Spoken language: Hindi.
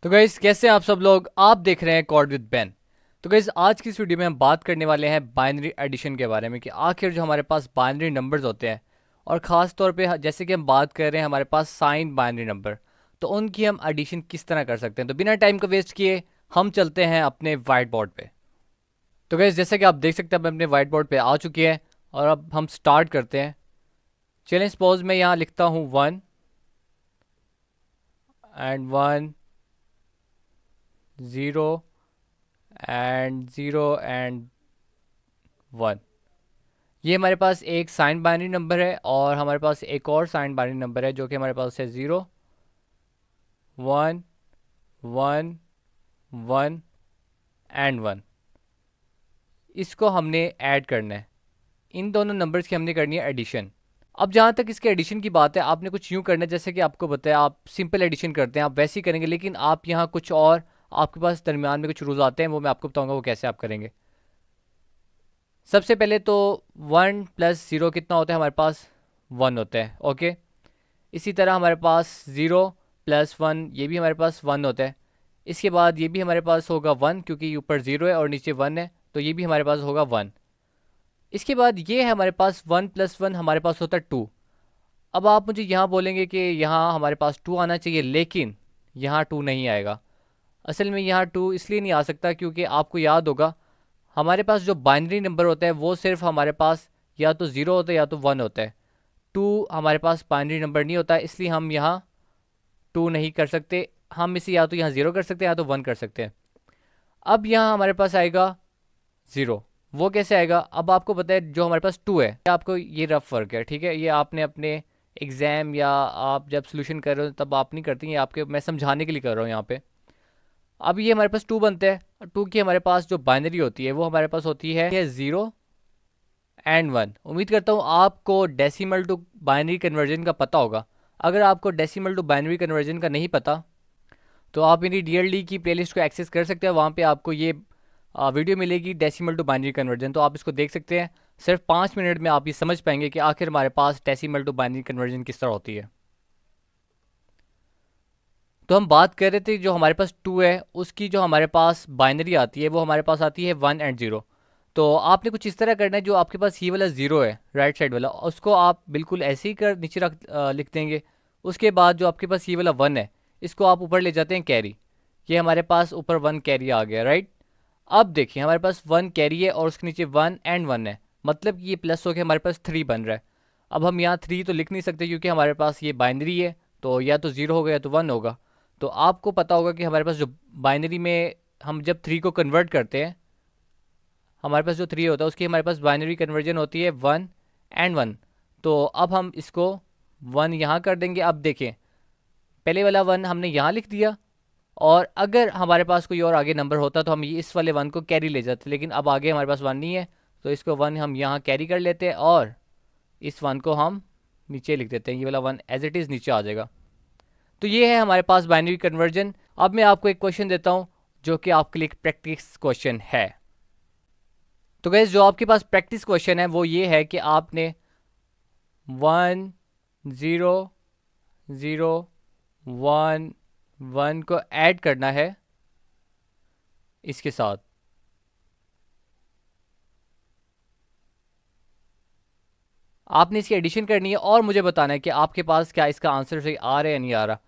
तो गाइस कैसे हैं आप सब लोग। आप देख रहे हैं कॉर्ड विद बेन। तो गाइस आज की इस वीडियो में हम बात करने वाले हैं बाइनरी एडिशन के बारे में कि आखिर जो हमारे पास बाइनरी नंबर्स होते हैं और ख़ास तौर पे जैसे कि हम बात कर रहे हैं हमारे पास साइन बाइनरी नंबर, तो उनकी हम एडिशन किस तरह कर सकते हैं। तो बिना टाइम को वेस्ट किए हम चलते हैं अपने वाइट बोर्ड पे। तो गाइस जैसे कि आप देख सकते हैं हम अपने वाइट बोर्ड पे आ चुके हैं और अब हम स्टार्ट करते हैं। चलें सपोज मैं यहाँ लिखता हूँ 1 एंड 1 0 एंड 0 एंड 1। ये हमारे पास एक साइन बाइनरी नंबर है और हमारे पास एक और साइन बाइनरी नंबर है जो कि हमारे पास है 0 1 1 1 एंड 1। इसको हमने ऐड करना है, इन दोनों नंबर्स की हमने करनी है एडिशन। अब जहाँ तक इसके एडिशन की बात है आपने कुछ यूँ करना है जैसे कि आपको बताया आप सिंपल एडिशन करते हैं, आप वैसे ही करेंगे, लेकिन आप यहाँ कुछ और आपके पास दरमियान में कुछ रूल्स आते हैं, वो मैं आपको बताऊंगा वो कैसे आप करेंगे। सबसे पहले तो 1 प्लस 0 कितना होता है हमारे पास 1 होता है। ओके, इसी तरह हमारे पास 0 प्लस 1 ये भी हमारे पास 1 होता है। इसके बाद ये भी हमारे पास होगा 1 क्योंकि ऊपर 0 है और नीचे 1 है, तो ये भी हमारे पास होगा 1। इसके बाद ये है हमारे पास 1 प्लस 1 हमारे पास होता है 2। अब आप मुझे यहाँ बोलेंगे कि यहाँ हमारे पास 2 आना चाहिए, लेकिन यहाँ 2 नहीं आएगा। असल में यहाँ 2 इसलिए नहीं आ सकता क्योंकि आपको याद होगा हमारे पास जो बाइनरी नंबर होता है वो सिर्फ हमारे पास या तो 0 होता है या तो 1 होता है। 2 हमारे पास बाइनरी नंबर नहीं होता है, इसलिए हम यहाँ 2 नहीं कर सकते। हम इसे या तो यहाँ 0 कर सकते हैं या तो 1 कर सकते हैं। अब यहाँ हमारे पास आएगा 0, वो कैसे आएगा। अब आपको पता है जो हमारे पास 2 है, आपको ये रफ वर्क है, ठीक है, ये आपने अपने एग्ज़ाम या आप जब सोल्यूशन कर रहे हो तब आप नहीं करती, ये आपके मैं समझाने के लिए कर रहा हूँ यहाँ पे। अब ये हमारे पास 2 बनते हैं और 2 की हमारे पास जो बाइनरी होती है वो हमारे पास होती है 0 एंड 1। उम्मीद करता हूँ आपको डेसिमल टू बाइनरी कन्वर्जन का पता होगा। अगर आपको डेसिमल टू बाइनरी कन्वर्जन का नहीं पता तो आप मेरी DLD की प्लेलिस्ट को एक्सेस कर सकते हैं, वहाँ पे आपको ये वीडियो मिलेगी डेसिमल टू बाइनरी कन्वर्जन, तो आप इसको देख सकते हैं। सिर्फ 5 मिनट में आप ये समझ पाएंगे कि आखिर हमारे पास डेसिमल टू बाइनरी कन्वर्जन किस तरह होती है। तो हम बात कर रहे थे जो हमारे पास 2 है उसकी जो हमारे पास बाइनरी आती है वो हमारे पास आती है 1 एंड 0। तो आपने कुछ इस तरह करना है, जो आपके पास ये वाला 0 है राइट साइड वाला, उसको आप बिल्कुल ऐसे ही कर नीचे लिख देंगे। उसके बाद जो आपके पास ये वाला 1 है इसको आप ऊपर ले जाते हैं कैरी। ये हमारे पास ऊपर 1 कैरी आ गया, राइट। अब देखिए हमारे पास 1 कैरी है और उसके नीचे 1 एंड 1 है, मतलब कि ये प्लस होकर हमारे पास 3 बन रहा है। अब हम यहाँ 3 तो लिख नहीं सकते क्योंकि हमारे पास ये बाइनरी है, तो या तो 0 होगा या तो 1 होगा। तो आपको पता होगा कि हमारे पास जो बाइनरी में हम जब 3 को कन्वर्ट करते हैं, हमारे पास जो 3 होता है उसकी हमारे पास बाइनरी कन्वर्जन होती है 1 एंड 1। तो अब हम इसको 1 यहाँ कर देंगे। अब देखें पहले वाला 1 हमने यहाँ लिख दिया, और अगर हमारे पास कोई और आगे नंबर होता तो हम ये इस वाले 1 को कैरी ले जाते, लेकिन अब आगे हमारे पास 1 नहीं है तो इसको 1 हम यहाँ कैरी कर लेते हैं और इस 1 को हम नीचे लिख देते हैं। ये वाला 1 एज इट इज़ नीचे आ जाएगा। तो ये है हमारे पास बाइनरी कन्वर्जन। अब मैं आपको एक क्वेश्चन देता हूँ जो कि आपके लिए एक प्रैक्टिस क्वेश्चन है। तो गैस जो आपके पास प्रैक्टिस क्वेश्चन है वो ये है कि आपने 1 0 0 1 1 को ऐड करना है इसके साथ। आपने इसकी एडिशन करनी है और मुझे बताना है कि आपके पास क्या इसका आंसर सही आ रहा है या नहीं आ रहा।